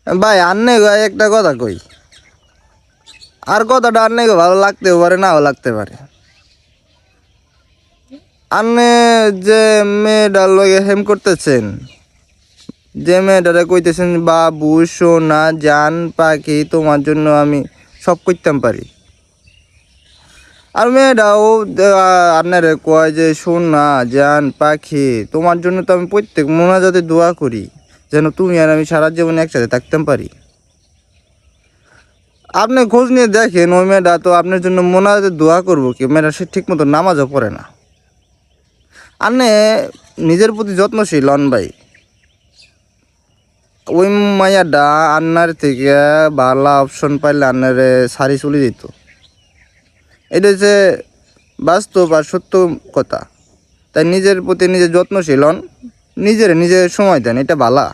ভাই আন্নে গো একটা কথা কই, আর কথাটা আন্নে গো ভালো লাগতেও পারে নাও লাগতে পারে। আন্নে যে মেয়েটার লগে হেম করতেছেন, যে মেয়েটারে কইতেছেন বাবু সোনা জান পাখি তোমার জন্য আমি সব করতাম পারি, আর মেয়েটাও আপনারে কয় যে সোনা জান পাখি তোমার জন্য তো আমি প্রত্যেক মোনাজাতে দোয়া করি যেন তুমি আর আমি সারা জীবন একসাথে থাকতে পারি। আপনি খোঁজ নিয়ে দেখেন ওই মেয়েটা তো আপনার জন্য মোনাজাতে দোয়া করবো কি, মেয়েটা সে ঠিক মতো নামাজও পড়ে না। আপনি নিজের প্রতি যত্নশীল হন ভাই। ওই মাইয়াটা আন্নার থেকে ভালো অপশন পাইলে আন্নারে সারি চলে যেত। এটা হচ্ছে বাস্তব আর সত্য কথা। তাই নিজের প্রতি নিজে যত্নশীল হন, নিজের নিজে সময় দেন, এটা ভালা।